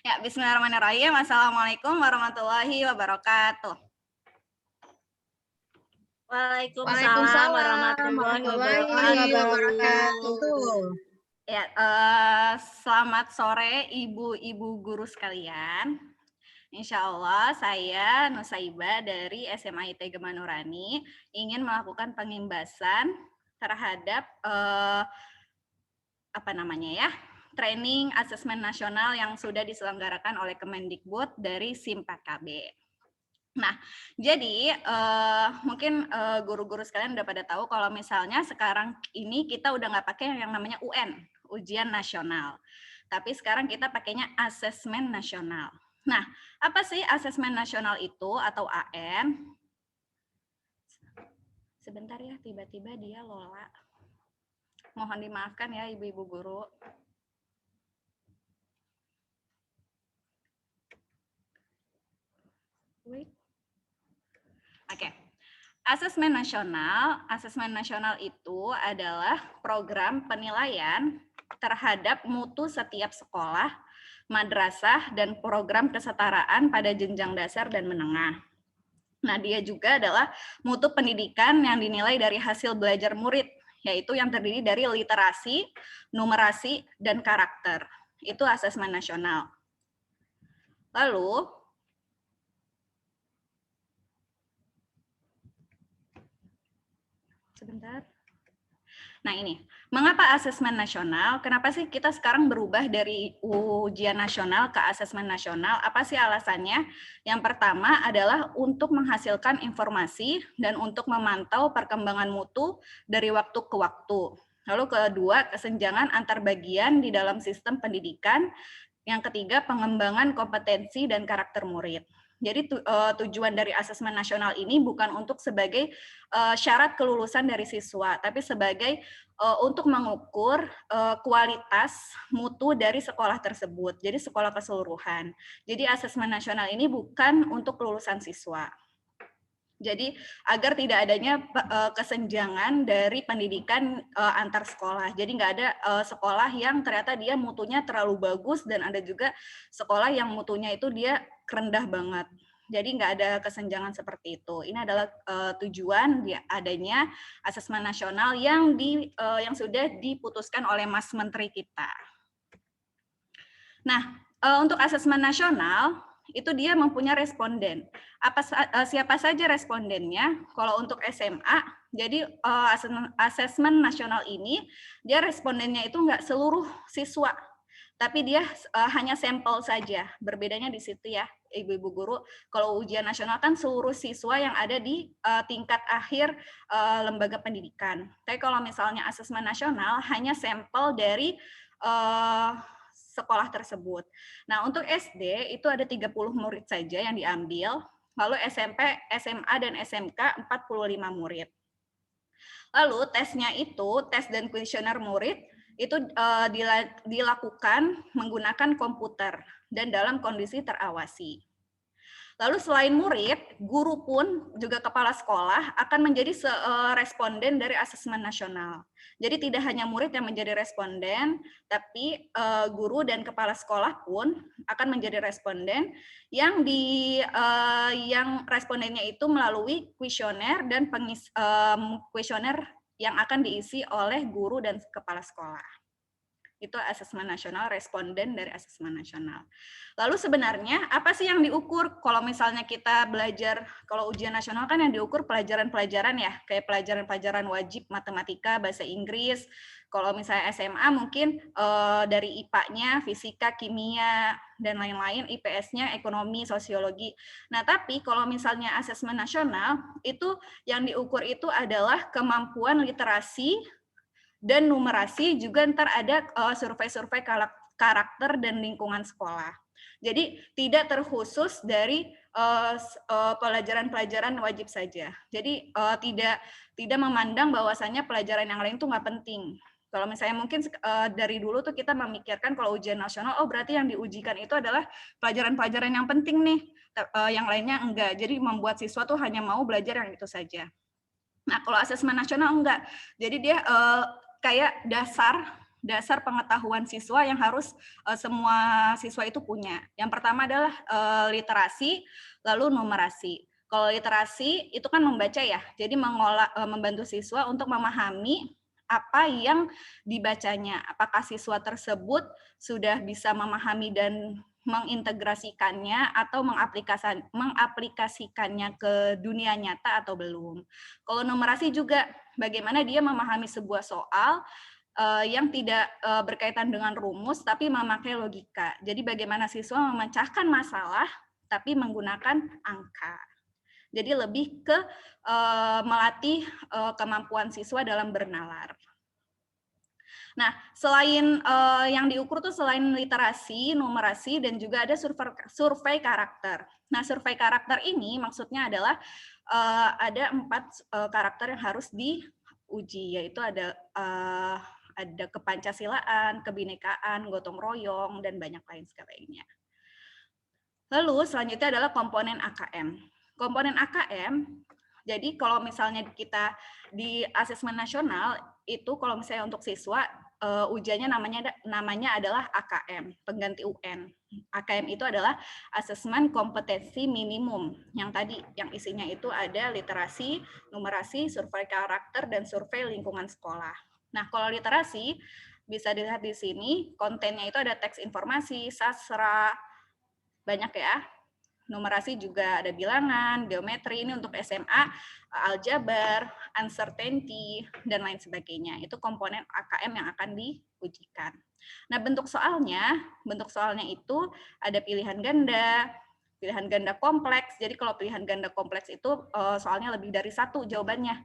Ya, bismillahirrahmanirrahim. Assalamualaikum warahmatullahi wabarakatuh. Waalaikumsalam Waalaikumsalam warahmatullahi warahmatullahi wabarakatuh. wabarakatuh. Ya, selamat sore ibu-ibu guru sekalian. Insya Allah saya Nusaiba dari SMA IT Gema Nurani ingin melakukan pengimbasan terhadap training asesmen nasional yang sudah diselenggarakan oleh Kemendikbud dari SIM 4KB. Nah, jadi mungkin guru-guru sekalian udah pada tahu kalau misalnya sekarang ini kita udah nggak pakai yang namanya UN, ujian nasional. Tapi sekarang kita pakainya asesmen nasional. Nah, apa sih asesmen nasional itu atau AN? Sebentar ya, tiba-tiba dia Lola. Mohon dimaafkan ya ibu-ibu guru. Wait. Oke. Asesmen nasional itu adalah program penilaian terhadap mutu setiap sekolah, madrasah, dan program kesetaraan pada jenjang dasar dan menengah. Nah, dia juga adalah mutu pendidikan yang dinilai dari hasil belajar murid, yaitu yang terdiri dari literasi, numerasi, dan karakter. Itu asesmen nasional. Lalu, sebentar. Nah ini, mengapa asesmen nasional? Kenapa sih kita sekarang berubah dari ujian nasional ke asesmen nasional? Apa sih alasannya? Yang pertama adalah untuk menghasilkan informasi dan untuk memantau perkembangan mutu dari waktu ke waktu. Lalu kedua, kesenjangan antar bagian di dalam sistem pendidikan. Yang ketiga, pengembangan kompetensi dan karakter murid. Jadi tujuan dari asesmen nasional ini bukan untuk sebagai syarat kelulusan dari siswa, tapi sebagai untuk mengukur kualitas mutu dari sekolah tersebut. Jadi sekolah keseluruhan. Jadi asesmen nasional ini bukan untuk kelulusan siswa. Jadi agar tidak adanya kesenjangan dari pendidikan antar sekolah. Jadi nggak ada sekolah yang ternyata dia mutunya terlalu bagus dan ada juga sekolah yang mutunya itu dia rendah banget. Jadi nggak ada kesenjangan seperti itu. Ini adalah tujuan adanya asesmen nasional yang sudah diputuskan oleh Mas Menteri kita. Nah, untuk asesmen nasional itu dia mempunyai responden. Siapa saja respondennya? Kalau untuk SMA, jadi asesmen nasional ini dia respondennya itu nggak seluruh siswa, tapi dia hanya sampel saja. Berbedanya di situ ya, ibu-ibu guru. Kalau ujian nasional kan seluruh siswa yang ada di tingkat akhir lembaga pendidikan. Tapi kalau misalnya asesmen nasional hanya sampel dari sekolah tersebut. Nah, untuk SD itu ada 30 murid saja yang diambil, lalu SMP, SMA, dan SMK 45 murid. Lalu tesnya itu, tes dan kuesioner murid, itu dilakukan menggunakan komputer dan dalam kondisi terawasi. Lalu selain murid, guru pun juga kepala sekolah akan menjadi responden dari asesmen nasional. Jadi tidak hanya murid yang menjadi responden, tapi guru dan kepala sekolah pun akan menjadi responden yang respondennya itu melalui kuesioner dan kuesioner yang akan diisi oleh guru dan kepala sekolah. Itu asesmen nasional, responden dari asesmen nasional. Lalu sebenarnya apa sih yang diukur? Kalau misalnya kita belajar, kalau ujian nasional kan yang diukur pelajaran-pelajaran ya, kayak pelajaran-pelajaran wajib matematika, bahasa Inggris. Kalau misalnya SMA mungkin dari IPA-nya, fisika, kimia, dan lain-lain, IPS-nya, ekonomi, sosiologi. Nah, tapi kalau misalnya asesmen nasional, itu yang diukur itu adalah kemampuan literasi, dan numerasi, juga ntar ada survei-survei karakter dan lingkungan sekolah. Jadi tidak terkhusus dari pelajaran-pelajaran wajib saja. Jadi tidak memandang bahwasannya pelajaran yang lain tuh nggak penting. Kalau misalnya mungkin dari dulu tuh kita memikirkan kalau ujian nasional, oh berarti yang diujikan itu adalah pelajaran-pelajaran yang penting nih, yang lainnya enggak. Jadi membuat siswa tuh hanya mau belajar yang itu saja. Nah, kalau asesmen nasional enggak. Jadi dia kayak dasar dasar pengetahuan siswa yang harus semua siswa itu punya. Yang pertama adalah literasi, lalu numerasi. Kalau literasi itu kan membaca ya, jadi membantu siswa untuk memahami apa yang dibacanya. Apakah siswa tersebut sudah bisa memahami dan mengintegrasikannya atau mengaplikasikannya ke dunia nyata atau belum. Kalau numerasi juga bagaimana dia memahami sebuah soal yang tidak berkaitan dengan rumus tapi memakai logika. Jadi bagaimana siswa memecahkan masalah tapi menggunakan angka. Jadi lebih ke melatih kemampuan siswa dalam bernalar. Nah, selain yang diukur tuh selain literasi, numerasi, dan juga ada survei karakter. Nah, survei karakter ini maksudnya adalah ada 4 karakter yang harus diuji, yaitu ada kepancasilaan, kebinekaan, gotong royong, dan banyak lain sebagainya. Lalu selanjutnya adalah komponen AKM. Komponen AKM, jadi kalau misalnya kita di asesmen nasional, itu kalau misalnya untuk siswa, ujiannya namanya adalah AKM, pengganti UN. AKM itu adalah asesmen kompetensi minimum, yang tadi, yang isinya itu ada literasi, numerasi, survei karakter, dan survei lingkungan sekolah. Nah, kalau literasi, bisa dilihat di sini, kontennya itu ada teks informasi, sastra, banyak ya. Numerasi juga ada bilangan, geometri, ini untuk SMA, aljabar, uncertainty, dan lain sebagainya. Itu komponen AKM yang akan diujikan. Nah, bentuk soalnya itu ada pilihan ganda kompleks. Jadi kalau pilihan ganda kompleks itu soalnya lebih dari 1 jawabannya.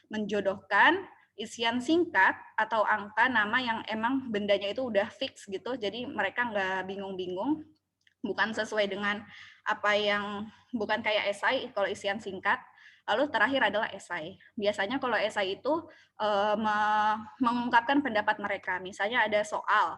Menjodohkan isian singkat atau angka nama yang emang bendanya itu udah fix gitu. Jadi mereka nggak bingung-bingung. Bukan sesuai dengan apa yang, bukan kayak esai kalau isian singkat. Lalu terakhir adalah esai. Biasanya kalau esai itu mengungkapkan pendapat mereka. Misalnya ada soal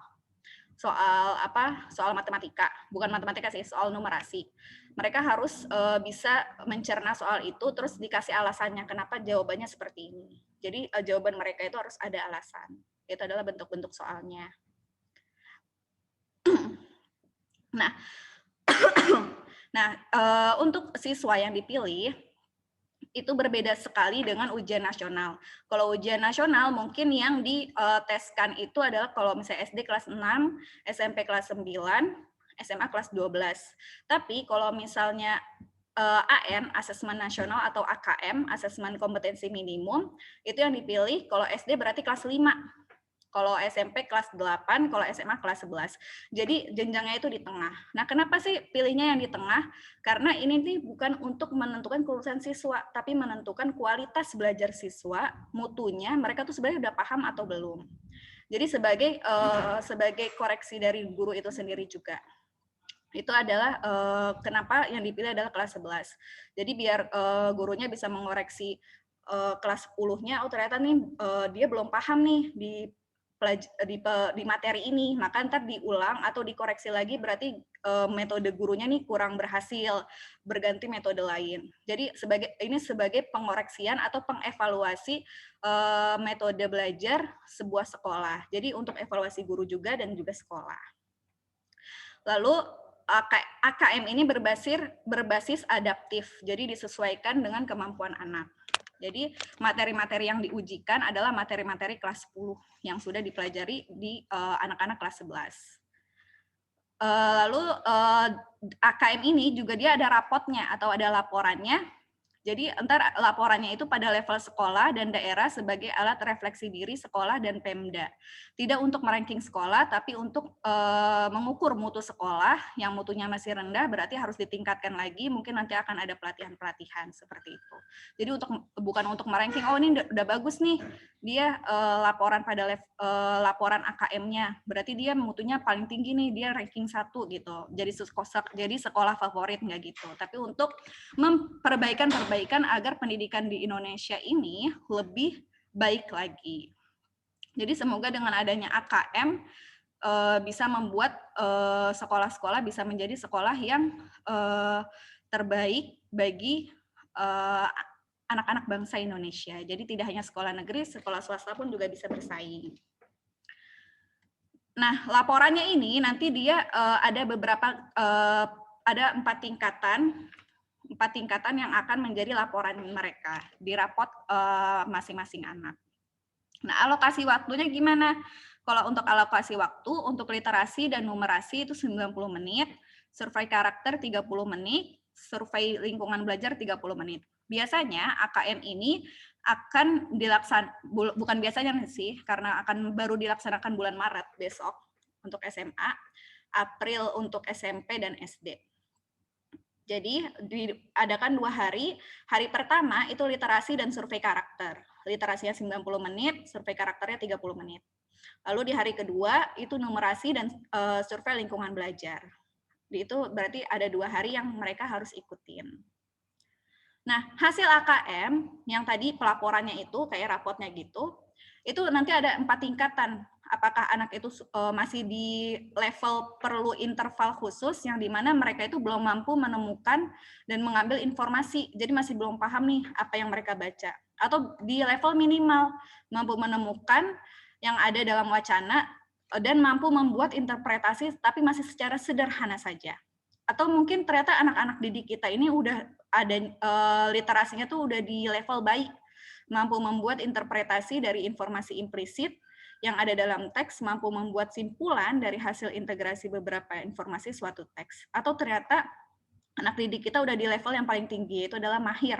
matematika, bukan matematika sih, soal numerasi. Mereka harus bisa mencerna soal itu, terus dikasih alasannya kenapa jawabannya seperti ini. Jadi jawaban mereka itu harus ada alasan. Itu adalah bentuk-bentuk soalnya. Nah, untuk siswa yang dipilih itu berbeda sekali dengan ujian nasional. Kalau ujian nasional mungkin yang diteskan itu adalah kalau misalnya SD kelas 6, SMP kelas 9, SMA kelas 12. Tapi kalau misalnya AN, asesmen nasional, atau AKM, asesmen kompetensi minimum, itu yang dipilih kalau SD berarti kelas 5. Kalau SMP kelas 8, kalau SMA kelas 11. Jadi jenjangnya itu di tengah. Nah, kenapa sih pilihnya yang di tengah? Karena ini nih bukan untuk menentukan kelulusan siswa, tapi menentukan kualitas belajar siswa, mutunya, mereka tuh sebenarnya udah paham atau belum. Jadi sebagai koreksi dari guru itu sendiri juga. Itu adalah kenapa yang dipilih adalah kelas 11. Jadi biar gurunya bisa mengoreksi kelas 10-nya, oh ternyata nih dia belum paham nih di materi ini, maka ntar diulang atau dikoreksi lagi, berarti metode gurunya nih kurang berhasil, berganti metode lain. Jadi ini sebagai pengoreksian atau pengevaluasi metode belajar sebuah sekolah. Jadi untuk evaluasi guru juga dan juga sekolah. Lalu AKM ini berbasis adaptif, jadi disesuaikan dengan kemampuan anak. Jadi materi-materi yang diujikan adalah materi-materi kelas 10 yang sudah dipelajari di anak-anak kelas 11. Lalu AKM ini juga dia ada rapotnya atau ada laporannya. Jadi entar laporannya itu pada level sekolah dan daerah sebagai alat refleksi diri sekolah dan Pemda. Tidak untuk meranking sekolah, tapi untuk mengukur mutu sekolah yang mutunya masih rendah, berarti harus ditingkatkan lagi, mungkin nanti akan ada pelatihan-pelatihan seperti itu. Jadi bukan untuk meranking, oh ini udah bagus nih, dia laporan pada laporan AKM-nya, berarti dia mutunya paling tinggi nih, dia ranking 1 gitu. Jadi sekolah favorit, nggak gitu. Tapi untuk memperbaikan agar pendidikan di Indonesia ini lebih baik lagi. Jadi semoga dengan adanya AKM bisa membuat sekolah-sekolah bisa menjadi sekolah yang terbaik bagi anak-anak bangsa Indonesia. Jadi tidak hanya sekolah negeri, sekolah swasta pun juga bisa bersaing. Nah, laporannya ini nanti dia ada beberapa ada 4 tingkatan yang akan menjadi laporan mereka di rapot masing-masing anak. Nah, alokasi waktunya gimana? Kalau untuk alokasi waktu, untuk literasi dan numerasi itu 90 menit, survei karakter 30 menit, survei lingkungan belajar 30 menit. Biasanya AKM ini akan bukan biasanya sih, karena akan baru dilaksanakan bulan Maret besok untuk SMA, April untuk SMP dan SD. Jadi diadakan 2 hari. Hari pertama itu literasi dan survei karakter. Literasinya 90 menit, survei karakternya 30 menit. Lalu di hari kedua itu numerasi dan survei lingkungan belajar. Itu berarti ada 2 hari yang mereka harus ikutin. Nah, hasil AKM yang tadi pelaporannya itu kayak rapotnya gitu, itu nanti ada 4 tingkatan. Apakah anak itu masih di level perlu interval khusus yang dimana mereka itu belum mampu menemukan dan mengambil informasi, jadi masih belum paham nih apa yang mereka baca. Atau di level minimal, mampu menemukan yang ada dalam wacana dan mampu membuat interpretasi tapi masih secara sederhana saja. Atau mungkin ternyata anak-anak didik kita ini udah ada literasinya tuh udah di level baik, mampu membuat interpretasi dari informasi implisit yang ada dalam teks, mampu membuat simpulan dari hasil integrasi beberapa informasi suatu teks. Atau ternyata anak didik kita udah di level yang paling tinggi, itu adalah mahir,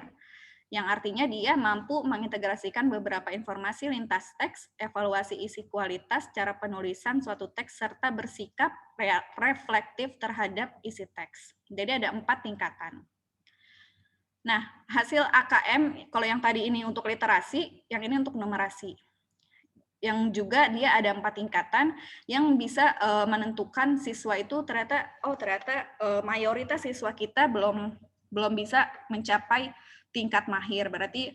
yang artinya dia mampu mengintegrasikan beberapa informasi lintas teks, evaluasi isi kualitas, cara penulisan suatu teks, serta bersikap reflektif terhadap isi teks. Jadi ada 4 tingkatan. Nah, hasil AKM, kalau yang tadi ini untuk literasi, yang ini untuk numerasi. Yang juga dia ada 4 tingkatan yang bisa menentukan siswa itu ternyata mayoritas siswa kita belum bisa mencapai tingkat mahir. Berarti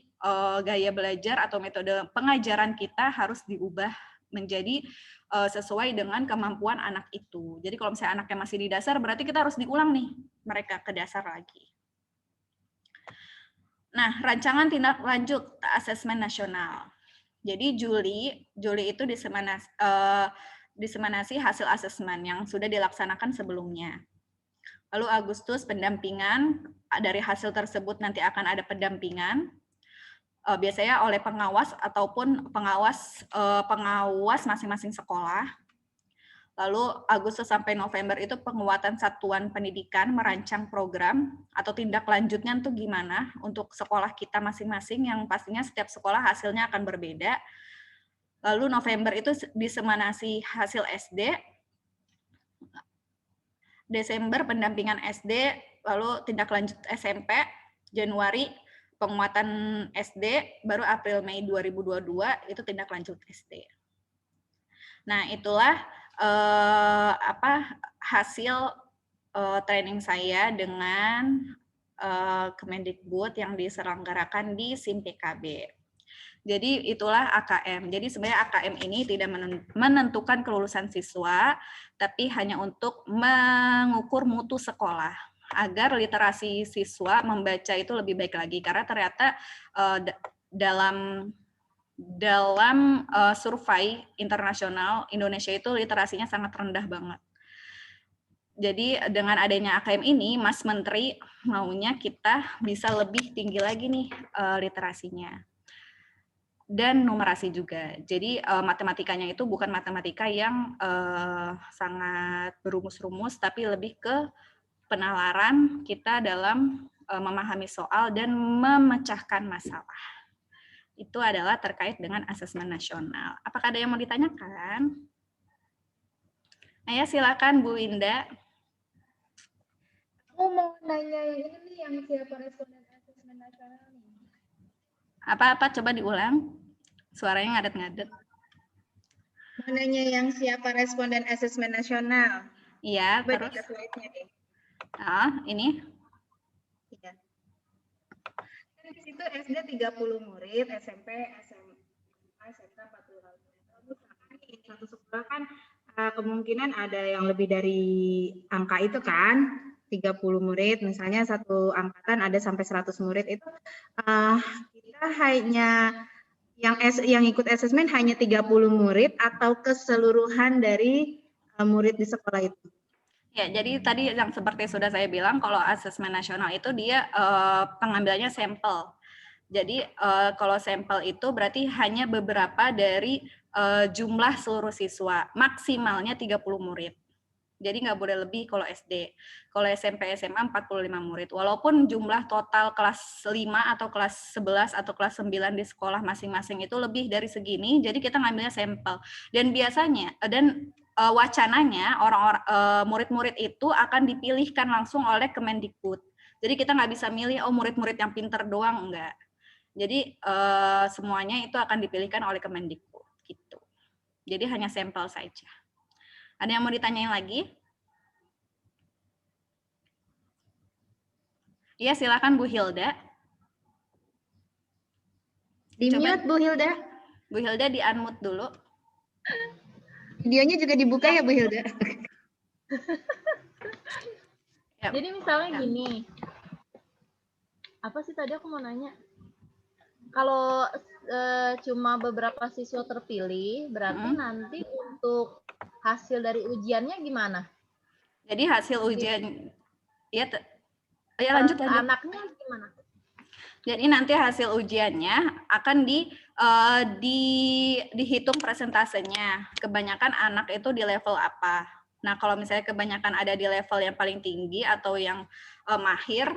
gaya belajar atau metode pengajaran kita harus diubah menjadi sesuai dengan kemampuan anak itu. Jadi kalau misalnya anaknya masih di dasar, berarti kita harus diulang nih mereka ke dasar lagi. Nah, rancangan tindak lanjut asesmen nasional. Jadi Juli itu diseminasi hasil asesmen yang sudah dilaksanakan sebelumnya. Lalu Agustus pendampingan, dari hasil tersebut nanti akan ada pendampingan, biasanya oleh pengawas ataupun pengawas masing-masing sekolah. Lalu Agustus sampai November itu penguatan satuan pendidikan merancang program atau tindak lanjutnya itu gimana untuk sekolah kita masing-masing, yang pastinya setiap sekolah hasilnya akan berbeda. Lalu November itu diseminasi hasil SD, Desember pendampingan SD, lalu tindak lanjut SMP, Januari penguatan SD, baru April Mei 2022 itu tindak lanjut SD. Nah, itulah hasil training saya dengan Kemendikbud yang diselenggarakan di SIM PKB. Jadi itulah AKM. Jadi sebenarnya AKM ini tidak menentukan kelulusan siswa, tapi hanya untuk mengukur mutu sekolah agar literasi siswa membaca itu lebih baik lagi. Karena ternyata dalam survei internasional Indonesia itu literasinya sangat rendah banget. Jadi dengan adanya AKM ini, Mas Menteri maunya kita bisa lebih tinggi lagi nih literasinya. Dan numerasi juga. Jadi matematikanya itu bukan matematika yang sangat berumus-rumus, tapi lebih ke penalaran kita dalam memahami soal dan memecahkan masalah. Itu adalah terkait dengan asesmen nasional. Apakah ada yang mau ditanyakan? Ayo silakan Bu Winda. Aku mau nanya yang ini nih, yang siapa responden asesmen nasional nih. Apa-apa coba diulang. Suaranya ngadet-ngadet. Mau nanya yang siapa responden asesmen nasional. Iya, coba terus. Slide-nya deh. Ini. Iya. Di situ SD 30 murid, SMP, SMA, SMK 40 murid. Satu sekolah kan kemungkinan ada yang lebih dari angka itu kan, 30 murid, misalnya satu angkatan ada sampai 100 murid, itu kita hanya yang ikut asesmen hanya 30 murid atau keseluruhan dari murid di sekolah itu? Ya, jadi tadi yang seperti sudah saya bilang, kalau asesmen nasional itu dia pengambilannya sampel. Jadi kalau sampel itu berarti hanya beberapa dari jumlah seluruh siswa, maksimalnya 30 murid. Jadi nggak boleh lebih kalau SD. Kalau SMP, SMA 45 murid. Walaupun jumlah total kelas 5 atau kelas 11 atau kelas 9 di sekolah masing-masing itu lebih dari segini, jadi kita ngambilnya sampel. Dan biasanya, wacananya orang-orang murid-murid itu akan dipilihkan langsung oleh Kemendikbud. Jadi kita nggak bisa milih, oh murid-murid yang pinter doang, enggak. Jadi semuanya itu akan dipilihkan oleh Kemendikbud. Gitu. Jadi hanya sampel saja. Ada yang mau ditanyain lagi? Iya, silakan Bu Hilda. Di-mute Bu Hilda. Bu Hilda di-unmute dulu. Videonya juga dibuka ya Bu Hilda. Ya. Jadi misalnya gini, apa sih tadi aku mau nanya? Kalau cuma beberapa siswa terpilih, berarti nanti untuk hasil dari ujiannya gimana? Jadi hasil ujian, ya lanjut. Anaknya gimana? Jadi nanti hasil ujiannya akan dihitung presentasenya. Kebanyakan anak itu di level apa? Nah, kalau misalnya kebanyakan ada di level yang paling tinggi atau yang mahir,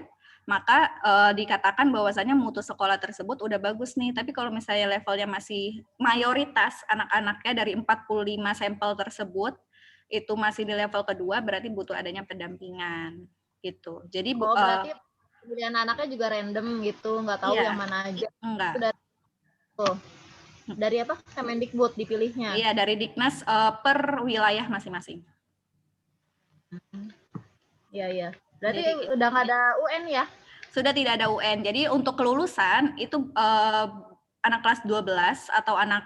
maka dikatakan bahwasannya mutu sekolah tersebut udah bagus nih. Tapi kalau misalnya levelnya masih mayoritas anak-anaknya dari 45 sampel tersebut itu masih di level kedua, berarti butuh adanya pendampingan gitu. Jadi berarti pilihan anaknya juga random gitu, nggak tahu yang mana aja. Enggak. Dari apa? Kemendikbud dipilihnya. Iya, dari Diknas per wilayah masing-masing. Iya. Berarti udah nggak ada UN ya? Sudah tidak ada UN. Jadi untuk kelulusan itu anak kelas 12 atau anak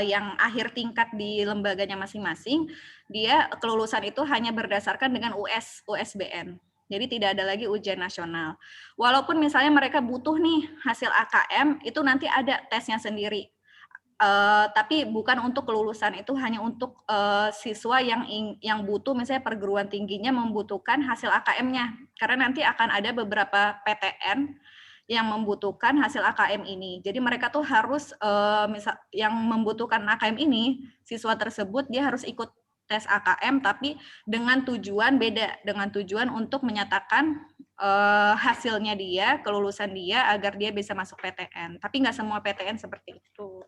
yang akhir tingkat di lembaganya masing-masing, dia kelulusan itu hanya berdasarkan dengan USBN. Jadi tidak ada lagi ujian nasional. Walaupun misalnya mereka butuh nih hasil AKM, itu nanti ada tesnya sendiri. Tapi bukan untuk kelulusan, itu hanya untuk siswa yang butuh, misalnya perguruan tingginya membutuhkan hasil AKM-nya. Karena nanti akan ada beberapa PTN yang membutuhkan hasil AKM ini. Jadi mereka tuh harus, yang membutuhkan AKM ini, siswa tersebut dia harus ikut tes AKM, tapi dengan tujuan beda, dengan tujuan untuk menyatakan hasilnya dia, kelulusan dia, agar dia bisa masuk PTN. Tapi nggak semua PTN seperti itu.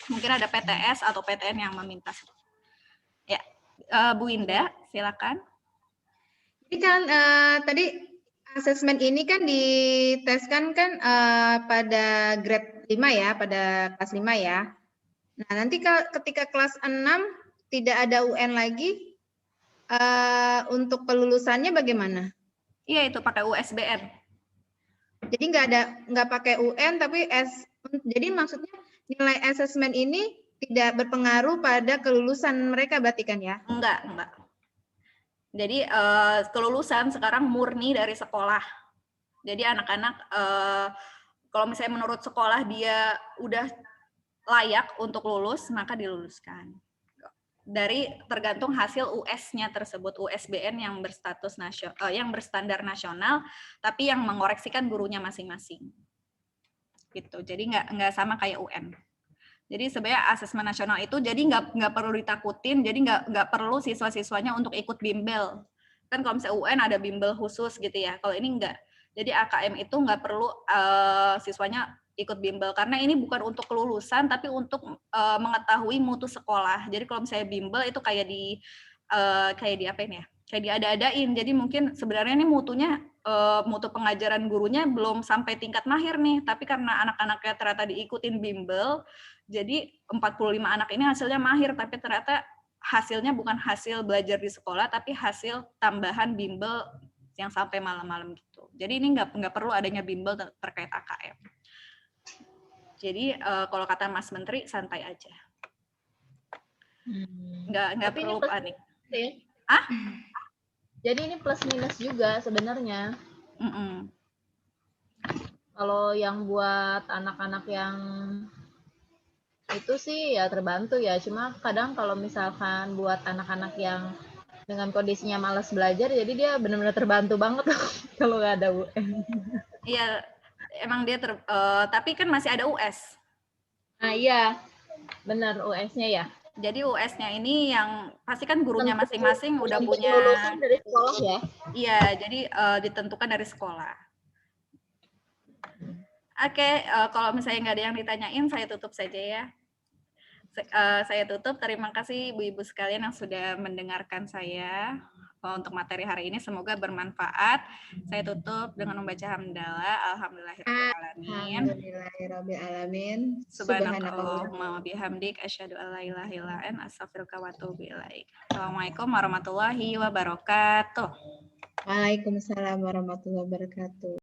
Mungkin ada PTS atau PTN yang meminta. Ya, Bu Indah, silakan. Jadi kan tadi asesmen ini kan diteskan kan pada grade 5 ya, pada kelas 5 ya. Nah, nanti ketika kelas 6 tidak ada UN lagi, untuk kelulusannya bagaimana? Iya, itu pakai USBN. Jadi nggak pakai UN, tapi jadi maksudnya nilai asesmen ini tidak berpengaruh pada kelulusan mereka berarti kan ya? Enggak. Jadi kelulusan sekarang murni dari sekolah. Jadi anak-anak kalau misalnya menurut sekolah dia udah layak untuk lulus, maka diluluskan. Dari tergantung hasil US-nya tersebut, USBN yang berstatus yang berstandar nasional, tapi yang mengoreksikan gurunya masing-masing. Gitu. Jadi nggak sama kayak UN. Jadi sebenarnya asesmen nasional itu jadi nggak perlu ditakutin, jadi nggak perlu siswa-siswanya untuk ikut bimbel. Kan kalau misalnya UN ada bimbel khusus gitu ya, kalau ini nggak. Jadi AKM itu nggak perlu siswanya ikut bimbel, karena ini bukan untuk kelulusan, tapi untuk mengetahui mutu sekolah. Jadi kalau misalnya bimbel itu kayak di apa ini ya? Kayak diada-adain. Jadi mungkin sebenarnya ini mutunya mutu pengajaran gurunya belum sampai tingkat mahir nih, tapi karena anak-anaknya ternyata diikutin bimbel, jadi 45 anak ini hasilnya mahir, tapi ternyata hasilnya bukan hasil belajar di sekolah, tapi hasil tambahan bimbel yang sampai malam-malam gitu. Jadi ini nggak perlu adanya bimbel terkait AKM. Jadi kalau kata Mas Menteri, santai aja. Nggak perlu panik. Ya? Jadi ini plus minus juga sebenarnya. Kalau yang buat anak-anak yang itu sih ya terbantu ya. Cuma kadang kalau misalkan buat anak-anak yang dengan kondisinya malas belajar, jadi dia benar-benar terbantu banget kalau nggak ada UN. Iya, emang dia tapi kan masih ada US. Nah iya, benar US-nya ya. Jadi US-nya ini yang pasti kan gurunya masing-masing udah Tentu punya. lulusan dari sekolah ya. Iya, jadi ditentukan dari sekolah. Oke, kalau misalnya nggak ada yang ditanyain, saya tutup saja ya. Saya tutup. Terima kasih ibu-ibu sekalian yang sudah mendengarkan saya untuk materi hari ini. Semoga bermanfaat. Saya tutup dengan membaca hamdalah. Alhamdulillahirrahmanirrahim. Alhamdulillahirrabbilalamin. Subhanakallahumma wa bihamdik asyhadu an la ilaha illa anta astaghfiruka wa atubu ilaik. Assalamualaikum warahmatullahi wabarakatuh. Waalaikumsalam warahmatullahi wabarakatuh.